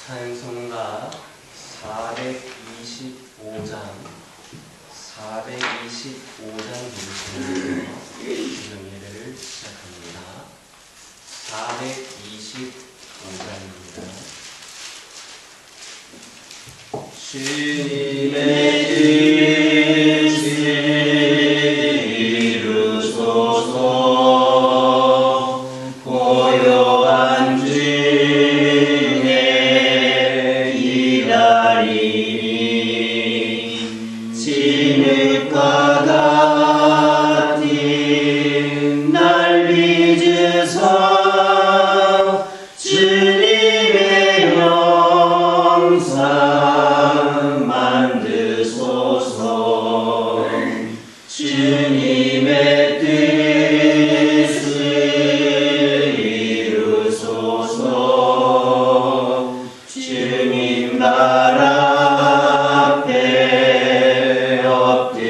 찬송가 425장 부르시면서 지금 예배를 시작합니다. 425장입니다. 주님의 뜻을 이루소서. 고요한 중에 기다리니 진흙과 같은 날 빚으사 주님의 영상 만드소서. 주님의 뜻을 이루소서. 주님 나라 앞에 엎드리니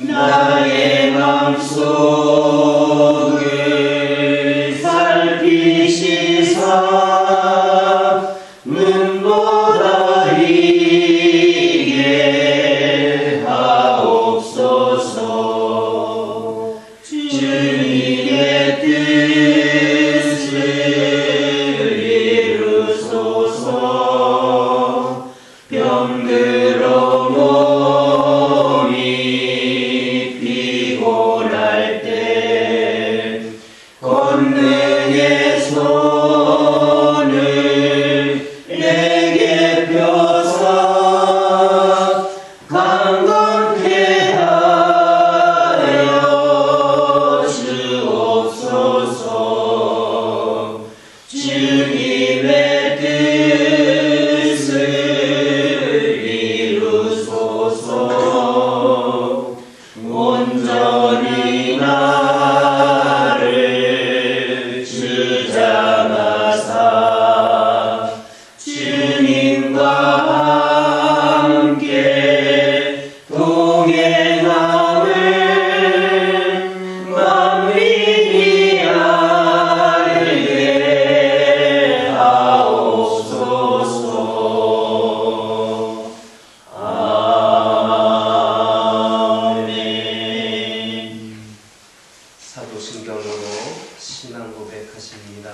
나의 맘속을 살피시사 눈보다 희게 하옵소서. 주님의 뜻을 이루소서. 병들어 몸이 피곤할 때 권능의 손을 내게 펴사 강건케 하여 주옵소서. 주님의 뜻을 이루소서. 온전히 나를 주장하사 주님과 함께 동행함을 만민이 알게 하옵소서. 아멘. 사도신경으로 신앙 고백하십니다.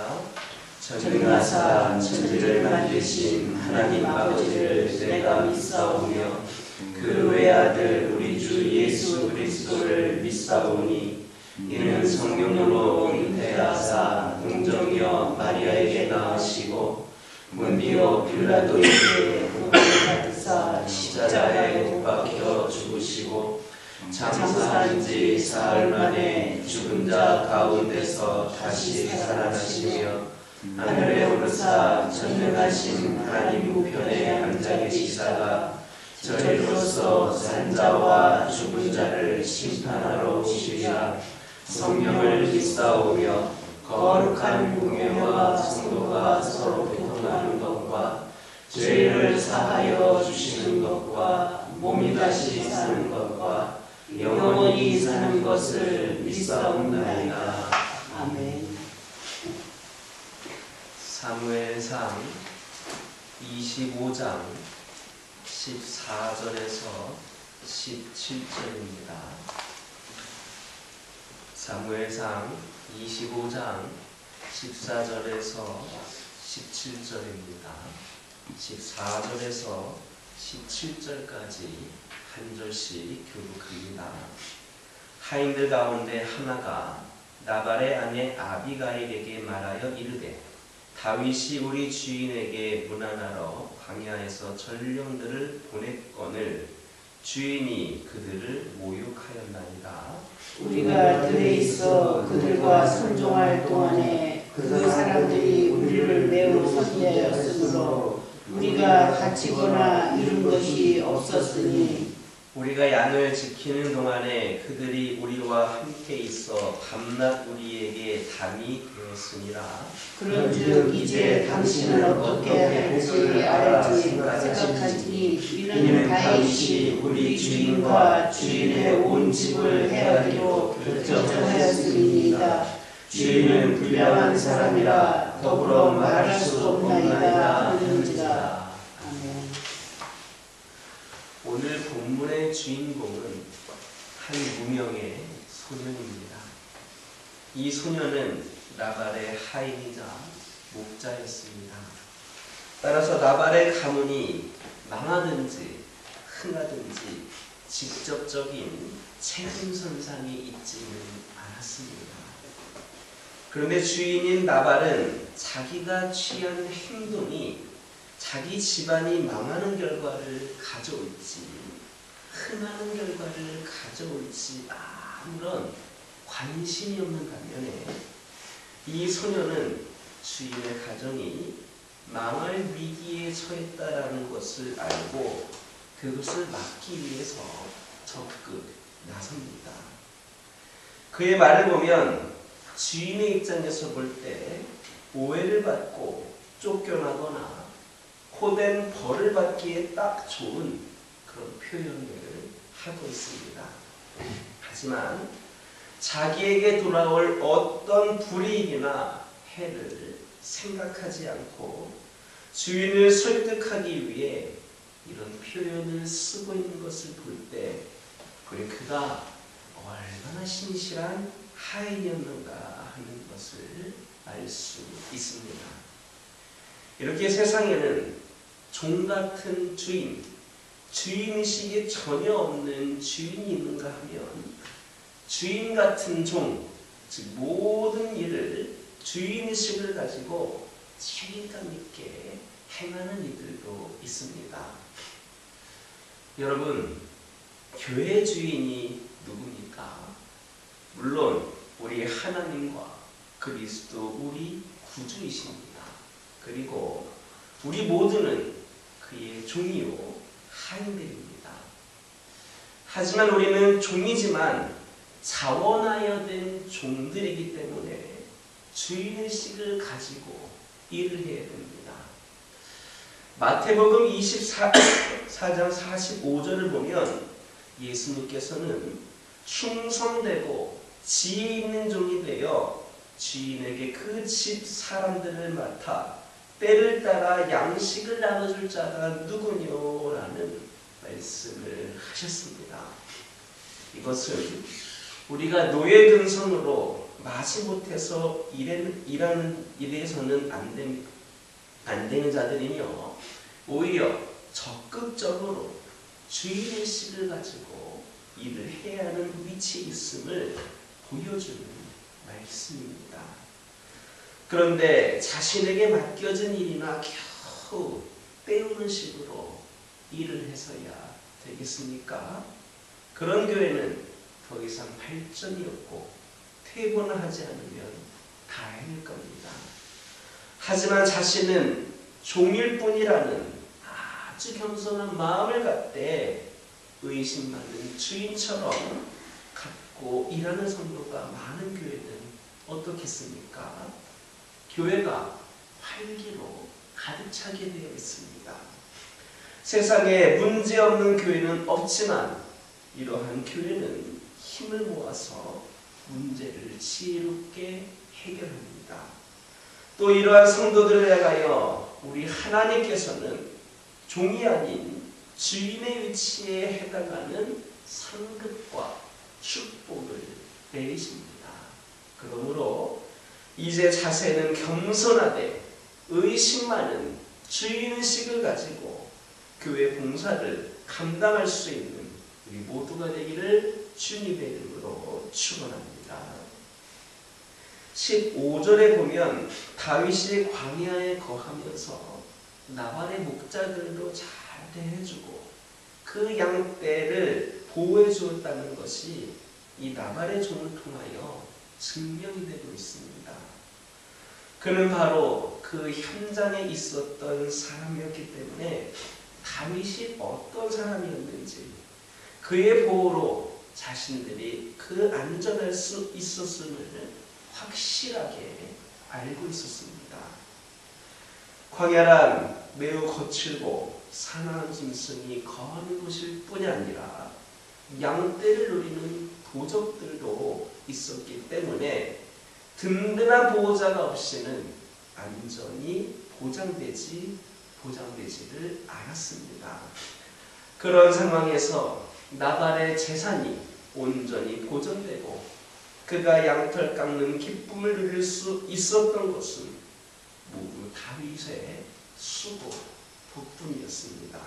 전능하사 천지를 만드신 하나님 아버지를 내가 믿사오며 그 외아들 우리 주 예수 그리스도를 믿사오니 이는 성령으로 잉태하사 동정녀 마리아에게 낳으시고 본디오 빌라도에게 고난을 받으사 십자가에 못 박혀 죽으시고 장사한 지 사흘 만에 죽은 자 가운데서 다시 살아나시며 하늘에 오르사 전능하신 하나님 우편에 앉아 계시다가 저리로서 산 자와 죽은 자를 심판하러 오시리라. 성령을 믿사오며 거룩한 공회와 성도가 서로 교통하는 것과 죄를 사하여 주시는 것과 몸이 다시 사는 것과 영원히 사는 것을 믿사옵나이다. 아멘. 사무엘상 25장 14절에서 17절입니다. 사무엘상 25장 14절에서 17절입니다. 14절에서 17절까지 한 절씩 교독합니다. 하인들 가운데 하나가 나발의 아내 아비가일에게 말하여 이르되 다윗이 우리 주인에게 문안하러 광야에서 전령들을 보냈거늘 주인이 그들을 모욕하였나이다. 우리가 들에 있어 그들과 선종할 동안에 그 사람들이 우리를 매우 선대하였으므로 우리가 다치거나 잃은 것이 없었으니 우리가 양을 지키는 동안에 그들이 우리와 함께 있어 밤낮 우리에게 담이 되었으니라. 그런즉 이제 당신은 어떻게 할지 알지 생각하지니 이는 다윗이 우리 주인과 주인의 온 집을 해하기로 결정하였음이니이다. 주인은 불량한 사람이라 더불어 말할 수 없나이다 하는지라. 아멘. 오늘 본문의 주인공은 한 무명의 소년입니다. 이 소년은 나발의 하인이자 목자였습니다. 따라서 나발의 가문이 망하든지 흥하든지 직접적인 책임선상이 있지는 않았습니다. 그런데 주인인 나발은 자기가 취한 행동이 자기 집안이 망하는 결과를 가져올지 흥하는 결과를 가져올지 아무런 관심이 없는 반면에 이 소년은 주인의 가정이 망할 위기에 처했다라는 것을 알고 그것을 막기 위해서 적극 나섭니다. 그의 말을 보면 주인의 입장에서 볼 때 오해를 받고 쫓겨나거나 호된 벌을 받기에 딱 좋은 그런 표현을 하고 있습니다. 하지만 자기에게 돌아올 어떤 불이익이나 해를 생각하지 않고 주인을 설득하기 위해 이런 표현을 쓰고 있는 것을 볼 때 그가 얼마나 신실한 하인이었는가 하는 것을 알 수 있습니다. 이렇게 세상에는 종 같은 주인, 주인의식이 전혀 없는 주인이 있는가 하면 주인 같은 종, 즉 모든 일을 주인의식을 가지고 책임감 있게 행하는 이들도 있습니다. 여러분, 교회 주인이 누굽니까? 물론 우리 하나님과 그리스도 우리 구주이십니다. 그리고 우리 모두는 그의 종이요 하인들입니다. 하지만 우리는 종이지만 자원하여 된 종들이기 때문에 주인의식을 가지고 일을 해야 됩니다. 마태복음 24장 45절을 보면 예수님께서는 충성되고 지혜 있는 종이 되어 주인에게 그 집 사람들을 맡아 때를 따라 양식을 나눠줄 자가 누구뇨? 라는 말씀을 하셨습니다. 이것은 우리가 노예 근성으로 마지못해서 일하는 일에서는 안 되는 자들이며 오히려 적극적으로 주인의식을 가지고 일을 해야 하는 위치에 있음을 보여주는 말씀입니다. 그런데 자신에게 맡겨진 일이나 겨우 때우는 식으로 일을 해서야 되겠습니까? 그런 교회는 더 이상 발전이 없고 퇴보나 하지 않으면 다행일 겁니다. 하지만 자신은 종일 뿐이라는 아주 겸손한 마음을 갖되 의심 많은 주인처럼 갖고 일하는 성도가 많은 교회는 어떻겠습니까? 교회가 활기로 가득 차게 되어 있습니다. 세상에 문제없는 교회는 없지만 이러한 교회는 힘을 모아서 문제를 지혜롭게 해결합니다. 또 이러한 성도들을 향하여 우리 하나님께서는 종이 아닌 주인의 위치에 해당하는 상급과 축복을 내리십니다. 그러므로 이제 자세는 겸손하되 의심 많은 주인의식을 가지고 교회 봉사를 감당할 수 있는 우리 모두가 되기를 주님의 이름으로 축원합니다. 15절에 보면 다윗이 광야에 거하면서 나발의 목자들로 잘 대해주고 그 양떼를 보호해 주었다는 것이 이 나발의 종을 통하여 증명이 되고 있습니다. 그는 바로 그 현장에 있었던 사람이었기 때문에 다윗이 어떤 사람이었는지 그의 보호로 자신들이 그 안전할 수 있었음을 확실하게 알고 있었습니다. 광야란 매우 거칠고 사나운 짐승이 거하는 곳일 뿐이 아니라 양떼를 노리는 도적들도 있었기 때문에 든든한 보호자가 없이는 안전이 보장되지를 않았습니다. 그런 상황에서 나발의 재산이 온전히 보존되고 그가 양털 깎는 기쁨을 누릴 수 있었던 것은 모두 다윗의 수고 덕분이었습니다.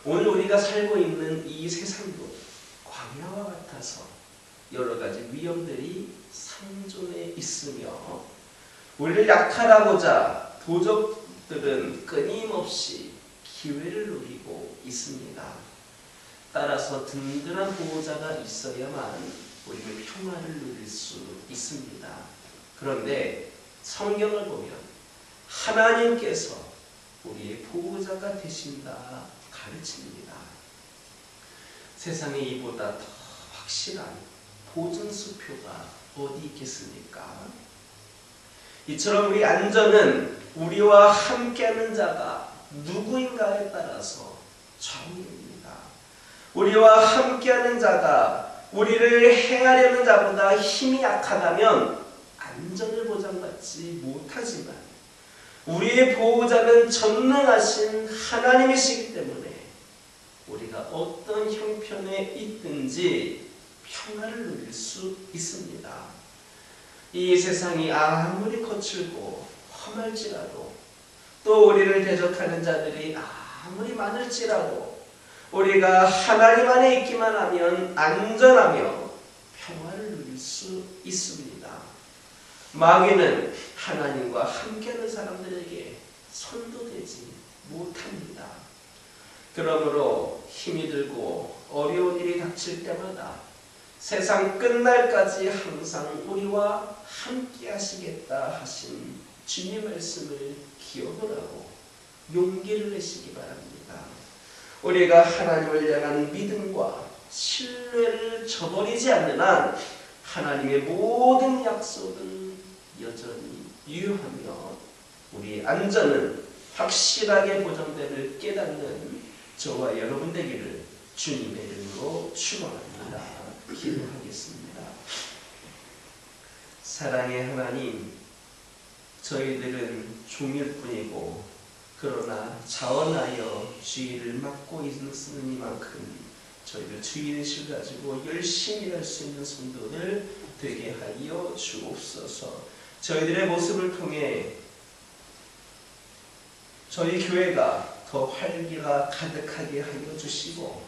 오늘 우리가 살고 있는 이 세상도 광야와 같아서 여러 가지 위험들이 상존해 있으며 우리를 약탈하고자 도적들은 끊임없이 기회를 노리고 있습니다. 따라서 든든한 보호자가 있어야만 우리는 평화를 누릴 수 있습니다. 그런데 성경을 보면 하나님께서 우리의 보호자가 되신다 가르칩니다. 세상에 이보다 더 확실한 보존수표가 어디 있겠습니까? 이처럼 우리 안전은 우리와 함께하는 자가 누구인가에 따라서 좌우됩니다. 우리와 함께하는 자가 우리를 해하려는 자보다 힘이 약하다면 안전을 보장받지 못하지만 우리의 보호자는 전능하신 하나님이시기 때문에 우리가 어떤 형편에 있든지 평화를 누릴 수 있습니다. 이 세상이 아무리 거칠고 험할지라도 또 우리를 대적하는 자들이 아무리 많을지라도 우리가 하나님 안에 있기만 하면 안전하며 평화를 누릴 수 있습니다. 마귀는 하나님과 함께하는 사람들에게 선도되지 못합니다. 그러므로 힘이 들고 어려운 일이 닥칠 때마다 세상 끝날까지 항상 우리와 함께 하시겠다 하신 주님의 말씀을 기억을 하고 용기를 내시기 바랍니다. 우리가 하나님을 향한 믿음과 신뢰를 저버리지 않는 한 하나님의 모든 약속은 여전히 유효하며 우리의 안전은 확실하게 보장됨을 깨닫는 저와 여러분 되기를 주님의 이름으로 축원합니다. 기도하겠습니다. 사랑의 하나님, 저희들은 종일 뿐이고 그러나 자원하여 주의를 맡고 있으니만큼 저희들 주의의식을 가지고 열심히 할 수 있는 성도들 되게 하여 주옵소서. 저희들의 모습을 통해 저희 교회가 더 활기가 가득하게 하여 주시고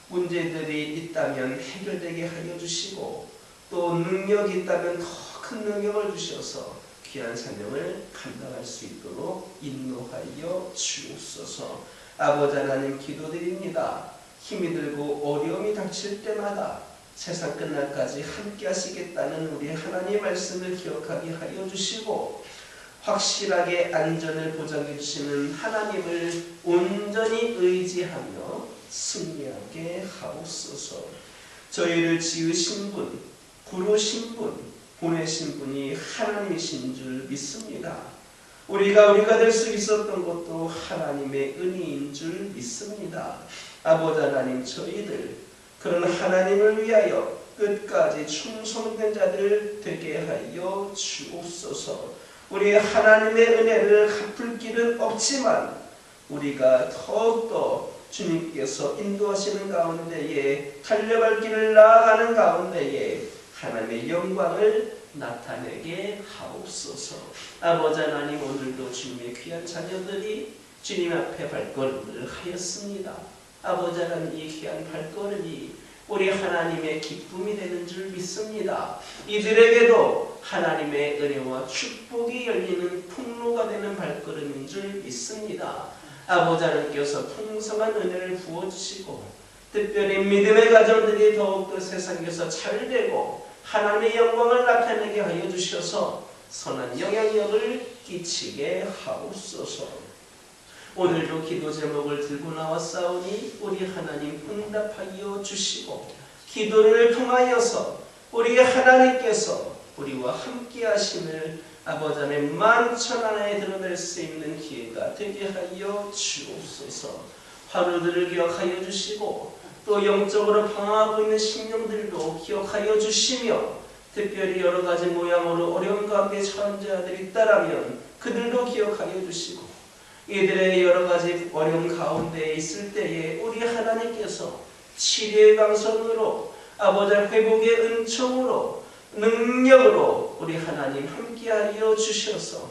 문제들이 있다면 해결되게 하여 주시고 또 능력이 있다면 더 큰 능력을 주셔서 귀한 사명을 감당할 수 있도록 인도하여 주옵소서. 아버지 하나님 기도드립니다. 힘이 들고 어려움이 닥칠 때마다 세상 끝날까지 함께 하시겠다는 우리 하나님의 말씀을 기억하게 하여 주시고 확실하게 안전을 보장해 주시는 하나님을 온전히 의지하며 승리하게 하옵소서. 저희를 지으신 분, 부르신 분, 보내신 분이 하나님이신 줄 믿습니다. 우리가 될 수 있었던 것도 하나님의 은혜인 줄 믿습니다. 아버지 하나님, 저희들 그런 하나님을 위하여 끝까지 충성된 자들 되게 하여 주옵소서. 우리 하나님의 은혜를 갚을 길은 없지만 우리가 더욱더 주님께서 인도하시는 가운데에 달려갈 길을 나아가는 가운데에 하나님의 영광을 나타내게 하옵소서. 아버지 하나님, 오늘도 주님의 귀한 자녀들이 주님 앞에 발걸음을 하였습니다. 아버지 하나님, 이 귀한 발걸음이 우리 하나님의 기쁨이 되는 줄 믿습니다. 이들에게도 하나님의 은혜와 축복이 열리는 통로가 되는 발걸음인 줄 믿습니다. 아버지 하나님께서 풍성한 은혜를 부어주시고 특별히 믿음의 가정들이 더욱더 세상에서 잘되고 하나님의 영광을 나타내게 하여 주셔서 선한 영향력을 끼치게 하옵소서. 오늘도 기도 제목을 들고 나왔사오니 우리 하나님 응답하여 주시고 기도를 통하여서 우리 하나님께서 우리와 함께 하심을 아버지 하나님 만천하에 드러낼 수 있는 기회가 되게 하여 주옵소서. 하루들을 기억하여 주시고 또 영적으로 방황하고 있는 심령들도 기억하여 주시며 특별히 여러 가지 모양으로 어려운 가운데 처한 자들이 있다라면 그들도 기억하여 주시고, 이들의 여러 가지 어려운 가운데 있을 때에 우리 하나님께서 치료의 방선으로, 아버지 회복의 은총으로, 능력으로 우리 하나님 함께하여 주셔서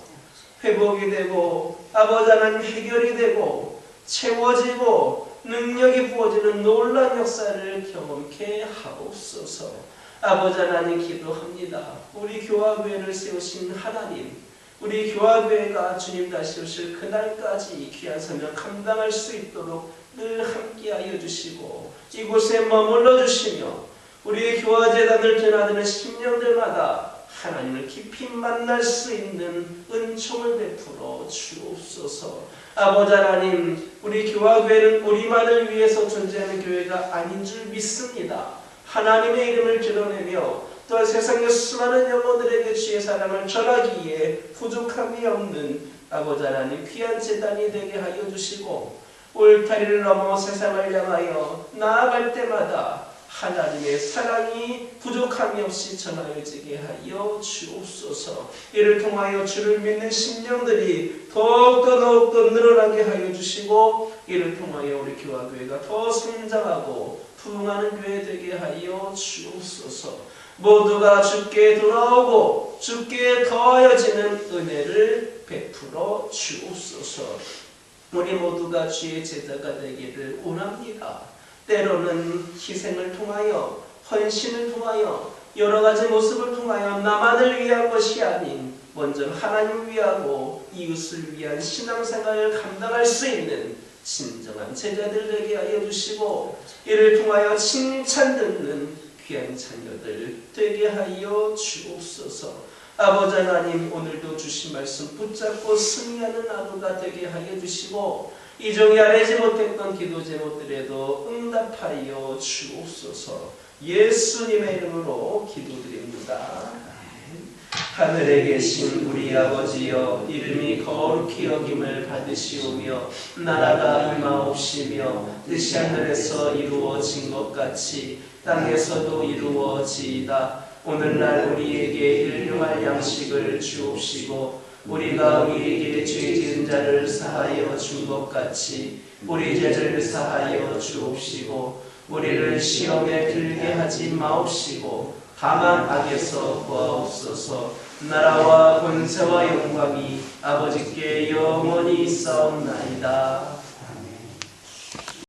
회복이 되고, 아버지 하나님 해결이 되고, 채워지고 능력이 부어지는 놀라운 역사를 경험케 하옵소서. 아버지 하나님 기도합니다. 우리 교화교회를 세우신 하나님, 우리 교화교회가 주님 다시 오실 그날까지 귀한 사명 감당할 수 있도록 늘 함께하여 주시고, 이곳에 머물러 주시며 우리의 교화재단을 드나드는 심령들마다 하나님을 깊이 만날 수 있는 은총을 베풀어 주옵소서. 아버지 하나님, 우리 교화교회는 우리만을 위해서 존재하는 교회가 아닌 줄 믿습니다. 하나님의 이름을 드러내며 또한 세상의 수많은 영혼들에게 주의 사랑을 전하기에 부족함이 없는 아버지 하나님 귀한 재단이 되게 하여 주시고, 울타리를 넘어 세상을 향하여 나아갈 때마다 하나님의 사랑이 부족함이 없이 전하여지게 하여 주옵소서. 이를 통하여 주를 믿는 심령들이 더욱더 늘어나게 하여 주시고, 이를 통하여 우리 교화교회가 더 성장하고 부흥하는 교회 되게 하여 주옵소서. 모두가 주께 돌아오고 주께 더하여지는 은혜를 베풀어 주옵소서. 우리 모두가 주의 제자가 되기를 원합니다. 때로는 희생을 통하여, 헌신을 통하여, 여러 가지 모습을 통하여 나만을 위한 것이 아닌 먼저 하나님을 위하고 이웃을 위한 신앙생활을 감당할 수 있는 진정한 제자들 되게 하여 주시고, 이를 통하여 칭찬 듣는 귀한 자녀들 되게 하여 주옵소서. 아버지 하나님, 오늘도 주신 말씀 붙잡고 승리하는 하루가 되게 하여 주시고, 이종이 아뢰지 못했던 기도 제목들에도 응답하여 주옵소서. 예수님의 이름으로 기도드립니다. 하늘에 계신 우리 아버지여, 이름이 거룩히 여김을 받으시오며 나라가 임하옵시며 뜻이 하늘에서 이루어진 것 같이 땅에서도 이루어지이다. 오늘날 우리에게 일용할 양식을 주옵시고, 우리가 우리에게 죄 지은 자를 사하여 준 것 같이 우리 죄를 사하여 주옵시고, 우리를 시험에 들게 하지 마옵시고 다만 악에서 구하옵소서. 나라와 권세와 영광이 아버지께 영원히 있사옵나이다.